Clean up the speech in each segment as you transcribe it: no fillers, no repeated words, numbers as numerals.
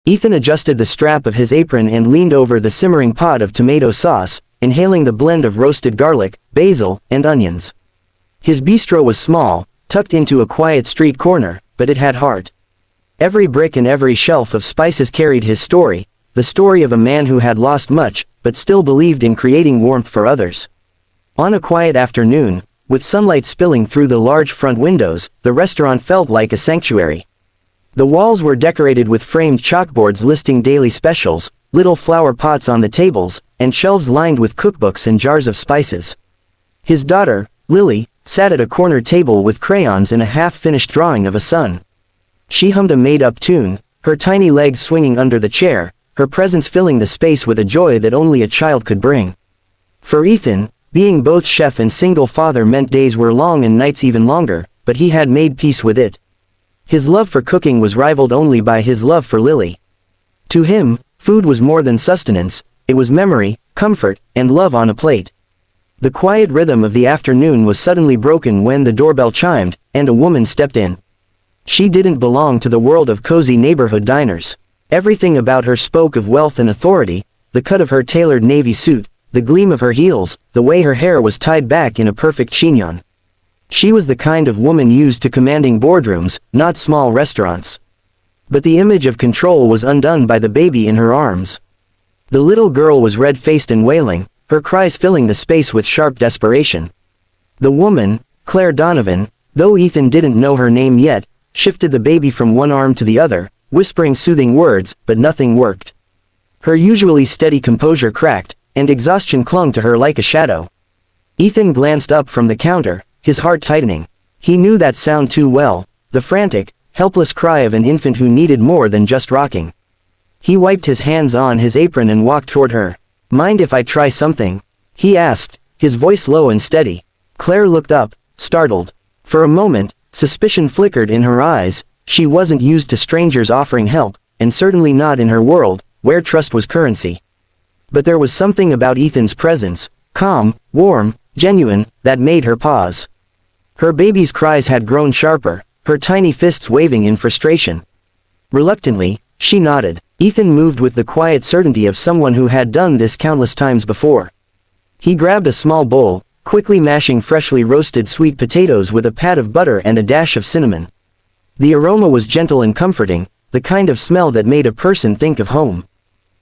Ethan adjusted the strap of his apron and leaned over the simmering pot of tomato sauce, inhaling the blend of roasted garlic, basil, and onions. His bistro was small, tucked into a quiet street corner, but it had heart. Every brick and every shelf of spices carried his story, the story of a man who had lost much, but still believed in creating warmth for others. On a quiet afternoon, with sunlight spilling through the large front windows, the restaurant felt like a sanctuary. The walls were decorated with framed chalkboards listing daily specials, little flower pots on the tables, and shelves lined with cookbooks and jars of spices. His daughter, Lily, sat at a corner table with crayons and a half-finished drawing of a sun. She hummed a made-up tune, her tiny legs swinging under the chair, her presence filling the space with a joy that only a child could bring. For Ethan, being both chef and single father meant days were long and nights even longer, but he had made peace with it. His love for cooking was rivaled only by his love for Lily. To him, food was more than sustenance, it was memory, comfort, and love on a plate. The quiet rhythm of the afternoon was suddenly broken when the doorbell chimed, and a woman stepped in. She didn't belong to the world of cozy neighborhood diners. Everything about her spoke of wealth and authority, the cut of her tailored navy suit, the gleam of her heels, the way her hair was tied back in a perfect chignon. She was the kind of woman used to commanding boardrooms, not small restaurants. But the image of control was undone by the baby in her arms. The little girl was red-faced and wailing, her cries filling the space with sharp desperation. The woman, Claire Donovan, though Ethan didn't know her name yet, shifted the baby from one arm to the other, whispering soothing words, but nothing worked. Her usually steady composure cracked, and exhaustion clung to her like a shadow. Ethan glanced up from the counter, his heart tightening. He knew that sound too well, the frantic, helpless cry of an infant who needed more than just rocking. He wiped his hands on his apron and walked toward her. "Mind if I try something?" he asked, his voice low and steady. Claire looked up, startled. For a moment, suspicion flickered in her eyes. She wasn't used to strangers offering help, and certainly not in her world, where trust was currency. But there was something about Ethan's presence, calm, warm, genuine, that made her pause. Her baby's cries had grown sharper, her tiny fists waving in frustration. Reluctantly, she nodded. Ethan moved with the quiet certainty of someone who had done this countless times before. He grabbed a small bowl, quickly mashing freshly roasted sweet potatoes with a pat of butter and a dash of cinnamon. The aroma was gentle and comforting, the kind of smell that made a person think of home.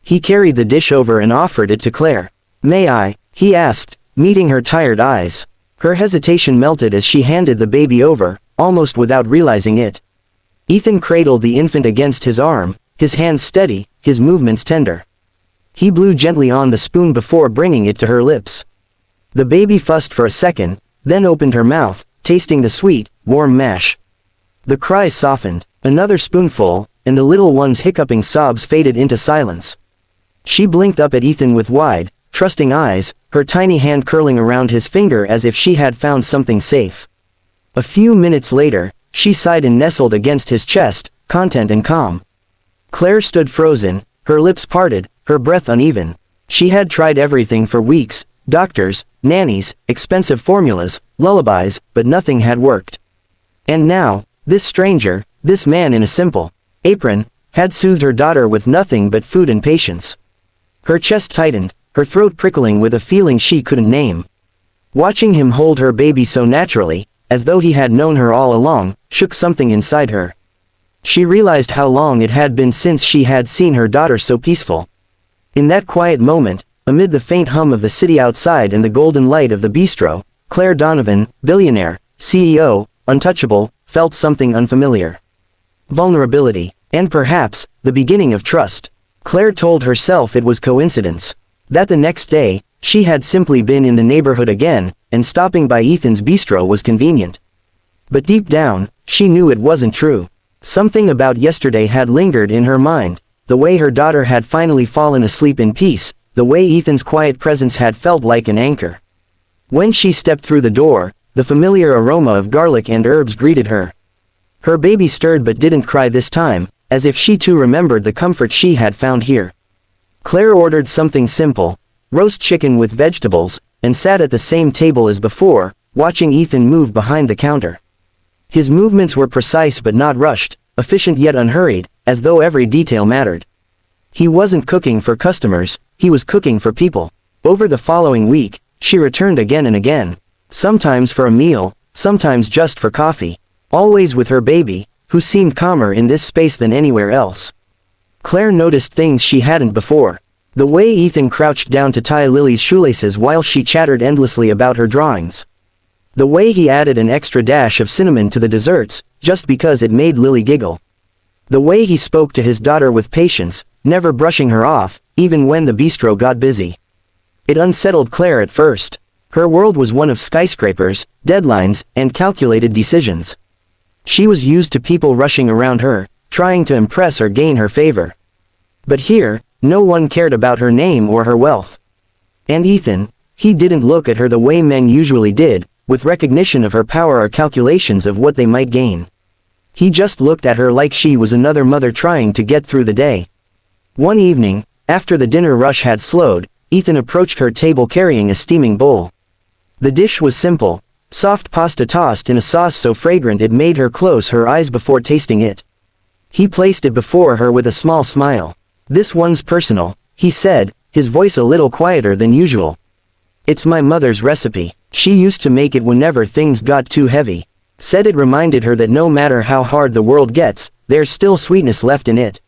He carried the dish over and offered it to Claire. "May I?" he asked, meeting her tired eyes. Her hesitation melted as she handed the baby over, almost without realizing it. Ethan cradled the infant against his arm, his hands steady, his movements tender. He blew gently on the spoon before bringing it to her lips. The baby fussed for a second, then opened her mouth, tasting the sweet, warm mash. The cries softened. Another spoonful, and the little one's hiccuping sobs faded into silence. She blinked up at Ethan with wide, trusting eyes, her tiny hand curling around his finger as if she had found something safe. A few minutes later, she sighed and nestled against his chest, content and calm. Claire stood frozen, her lips parted, her breath uneven. She had tried everything for weeks, doctors, nannies, expensive formulas, lullabies, but nothing had worked. And now, this stranger, this man in a simple apron, had soothed her daughter with nothing but food and patience. Her chest tightened, her throat prickling with a feeling she couldn't name. Watching him hold her baby so naturally, as though he had known her all along, shook something inside her. She realized how long it had been since she had seen her daughter so peaceful. In that quiet moment, amid the faint hum of the city outside and the golden light of the bistro, Claire Donovan, billionaire, CEO, untouchable, felt something unfamiliar. Vulnerability, and perhaps, the beginning of trust. Claire told herself it was coincidence. That the next day, she had simply been in the neighborhood again, and stopping by Ethan's bistro was convenient. But deep down, she knew it wasn't true. Something about yesterday had lingered in her mind, the way her daughter had finally fallen asleep in peace, the way Ethan's quiet presence had felt like an anchor. When she stepped through the door, the familiar aroma of garlic and herbs greeted her. Her baby stirred but didn't cry this time, as if she too remembered the comfort she had found here. Claire ordered something simple, roast chicken with vegetables, and sat at the same table as before, watching Ethan move behind the counter. His movements were precise but not rushed, efficient yet unhurried, as though every detail mattered. He wasn't cooking for customers, he was cooking for people. Over the following week, she returned again and again. Sometimes for a meal, sometimes just for coffee. Always with her baby, who seemed calmer in this space than anywhere else. Claire noticed things she hadn't before. The way Ethan crouched down to tie Lily's shoelaces while she chattered endlessly about her drawings. The way he added an extra dash of cinnamon to the desserts, just because it made Lily giggle. The way he spoke to his daughter with patience, never brushing her off, even when the bistro got busy. It unsettled Claire at first. Her world was one of skyscrapers, deadlines, and calculated decisions. She was used to people rushing around her, trying to impress or gain her favor. But here, no one cared about her name or her wealth. And Ethan, he didn't look at her the way men usually did, with recognition of her power or calculations of what they might gain. He just looked at her like she was another mother trying to get through the day. One evening, after the dinner rush had slowed, Ethan approached her table carrying a steaming bowl. The dish was simple, soft pasta tossed in a sauce so fragrant it made her close her eyes before tasting it. He placed it before her with a small smile. "This one's personal," he said, his voice a little quieter than usual. "It's my mother's recipe. She used to make it whenever things got too heavy. Said it reminded her that no matter how hard the world gets, there's still sweetness left in it."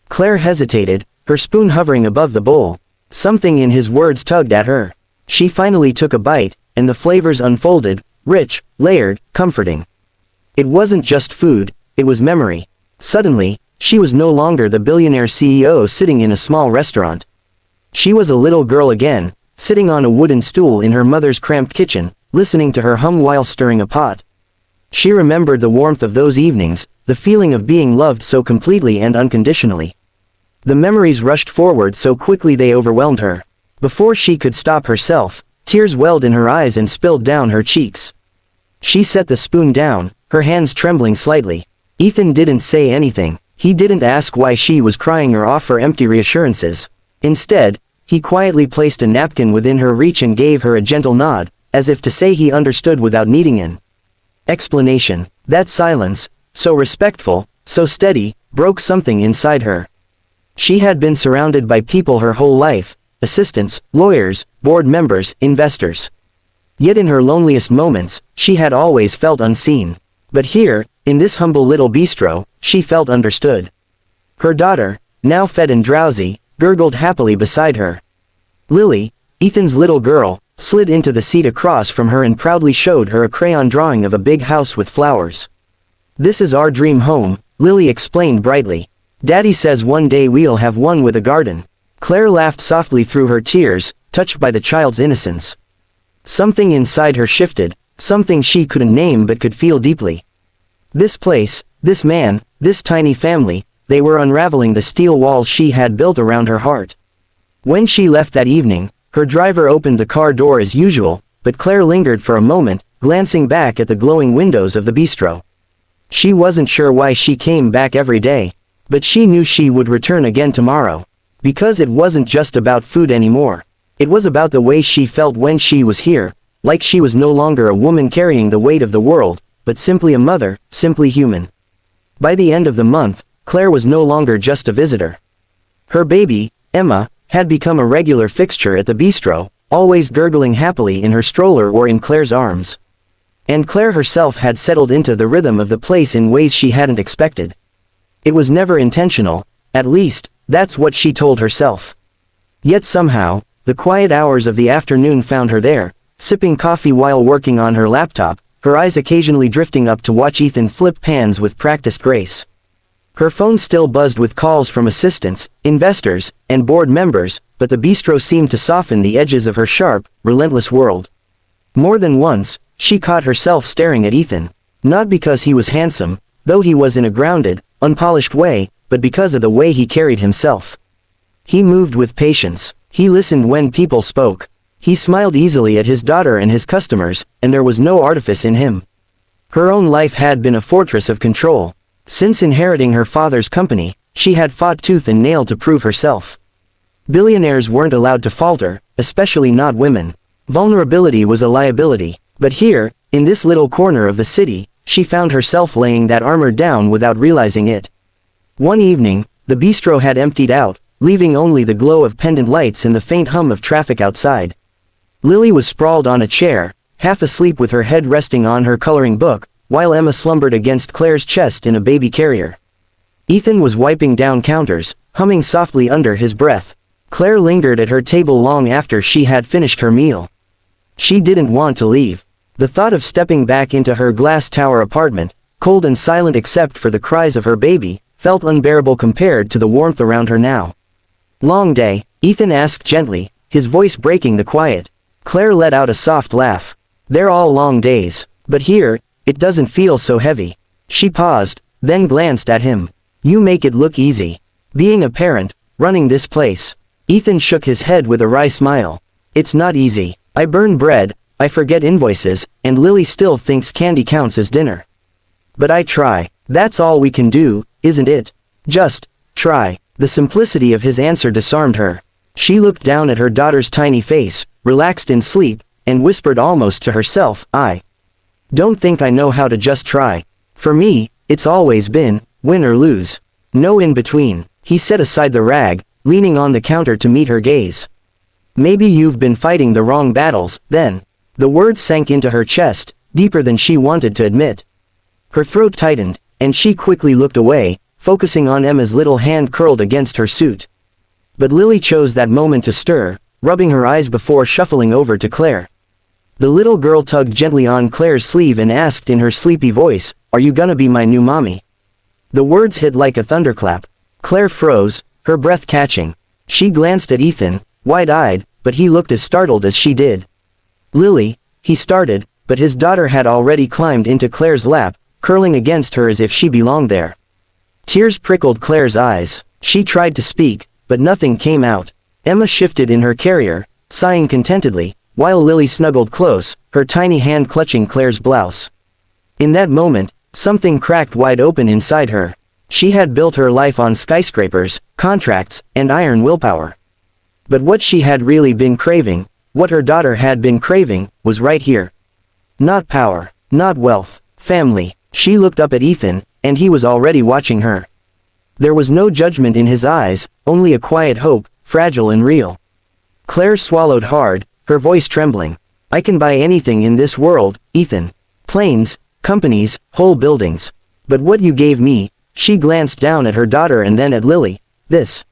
Claire hesitated, her spoon hovering above the bowl. Something in his words tugged at her. She finally took a bite, and the flavors unfolded, rich, layered, comforting. It wasn't just food, it was memory. Suddenly, she was no longer the billionaire CEO sitting in a small restaurant. She was a little girl again, sitting on a wooden stool in her mother's cramped kitchen, listening to her hum while stirring a pot. She remembered the warmth of those evenings, the feeling of being loved so completely and unconditionally. The memories rushed forward so quickly they overwhelmed her. Before she could stop herself, tears welled in her eyes and spilled down her cheeks. She set the spoon down, her hands trembling slightly. Ethan didn't say anything. He didn't ask why she was crying or offer empty reassurances. Instead, he quietly placed a napkin within her reach and gave her a gentle nod, as if to say he understood without needing an explanation. That silence, so respectful, so steady, broke something inside her. She had been surrounded by people her whole life, assistants, lawyers, board members, investors. Yet in her loneliest moments, she had always felt unseen. But here, in this humble little bistro, she felt understood. Her daughter, now fed and drowsy, gurgled happily beside her. Lily, Ethan's little girl, slid into the seat across from her and proudly showed her a crayon drawing of a big house with flowers. "This is our dream home," Lily explained brightly. "Daddy says one day we'll have one with a garden." Claire laughed softly through her tears, touched by the child's innocence. Something inside her shifted, something she couldn't name but could feel deeply. This place, this man, this tiny family, they were unraveling the steel walls she had built around her heart. When she left that evening, her driver opened the car door as usual, but Claire lingered for a moment, glancing back at the glowing windows of the bistro. She wasn't sure why she came back every day, but she knew she would return again tomorrow. Because it wasn't just about food anymore. It was about the way she felt when she was here, like she was no longer a woman carrying the weight of the world, but simply a mother, simply human. By the end of the month, Claire was no longer just a visitor. Her baby, Emma, had become a regular fixture at the bistro, always gurgling happily in her stroller or in Claire's arms. And Claire herself had settled into the rhythm of the place in ways she hadn't expected. It was never intentional, at least, that's what she told herself. Yet somehow, the quiet hours of the afternoon found her there, sipping coffee while working on her laptop, her eyes occasionally drifting up to watch Ethan flip pans with practiced grace. Her phone still buzzed with calls from assistants, investors, and board members, but the bistro seemed to soften the edges of her sharp, relentless world. More than once, she caught herself staring at Ethan. Not because he was handsome, though he was in a grounded, unpolished way, but because of the way he carried himself. He moved with patience. He listened when people spoke. He smiled easily at his daughter and his customers, and there was no artifice in him. Her own life had been a fortress of control. Since inheriting her father's company, she had fought tooth and nail to prove herself. Billionaires weren't allowed to falter, especially not women. Vulnerability was a liability. But here, in this little corner of the city, she found herself laying that armor down without realizing it. One evening, the bistro had emptied out, leaving only the glow of pendant lights and the faint hum of traffic outside. Lily was sprawled on a chair, half asleep with her head resting on her coloring book, while Emma slumbered against Claire's chest in a baby carrier. Ethan was wiping down counters, humming softly under his breath. Claire lingered at her table long after she had finished her meal. She didn't want to leave. The thought of stepping back into her glass tower apartment, cold and silent except for the cries of her baby, felt unbearable compared to the warmth around her now. "Long day?" Ethan asked gently, his voice breaking the quiet. Claire let out a soft laugh. "They're all long days, but here, it doesn't feel so heavy." She paused, then glanced at him. "You make it look easy. Being a parent, running this place." Ethan shook his head with a wry smile. "It's not easy. I burn bread, I forget invoices, and Lily still thinks candy counts as dinner. But I try. That's all we can do, isn't it? Just try." The simplicity of his answer disarmed her. She looked down at her daughter's tiny face, relaxed in sleep, and whispered almost to herself, "I don't think I know how to just try. For me, it's always been, win or lose. No in between." He set aside the rag, leaning on the counter to meet her gaze. "Maybe you've been fighting the wrong battles, then." The words sank into her chest, deeper than she wanted to admit. Her throat tightened, and she quickly looked away, focusing on Emma's little hand curled against her suit. But Lily chose that moment to stir, rubbing her eyes before shuffling over to Claire. The little girl tugged gently on Claire's sleeve and asked in her sleepy voice, "Are you gonna be my new mommy?" The words hit like a thunderclap. Claire froze, her breath catching. She glanced at Ethan, wide-eyed, but he looked as startled as she did. "Lily," he started, but his daughter had already climbed into Claire's lap, curling against her as if she belonged there. Tears prickled Claire's eyes. She tried to speak, but nothing came out. Emma shifted in her carrier, sighing contentedly, while Lily snuggled close, her tiny hand clutching Claire's blouse. In that moment, something cracked wide open inside her. She had built her life on skyscrapers, contracts, and iron willpower. But what she had really been craving, what her daughter had been craving, was right here. Not power, not wealth, family. She looked up at Ethan, and he was already watching her. There was no judgment in his eyes, only a quiet hope, fragile and real. Claire swallowed hard, her voice trembling. "I can buy anything in this world, Ethan. Planes, companies, whole buildings. But what you gave me," she glanced down at her daughter and then at Lily. "This.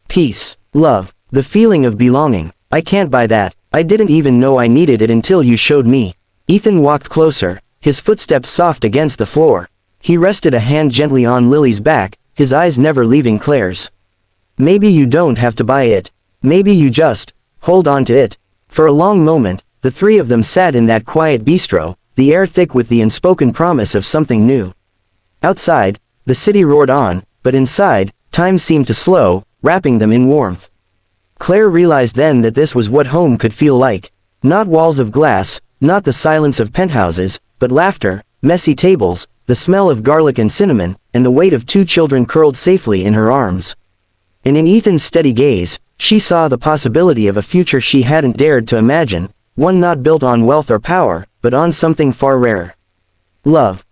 Peace, love, the feeling of belonging. I can't buy that. I didn't even know I needed it until you showed me." Ethan walked closer, his footsteps soft against the floor. He rested a hand gently on Lily's back, his eyes never leaving Claire's. "Maybe you don't have to buy it. Maybe you just hold on to it." For a long moment, the three of them sat in that quiet bistro, the air thick with the unspoken promise of something new. Outside, the city roared on, but inside, time seemed to slow, wrapping them in warmth. Claire realized then that this was what home could feel like. Not walls of glass, not the silence of penthouses, but laughter, messy tables, the smell of garlic and cinnamon, and the weight of two children curled safely in her arms. And in Ethan's steady gaze, she saw the possibility of a future she hadn't dared to imagine, one not built on wealth or power, but on something far rarer. Love.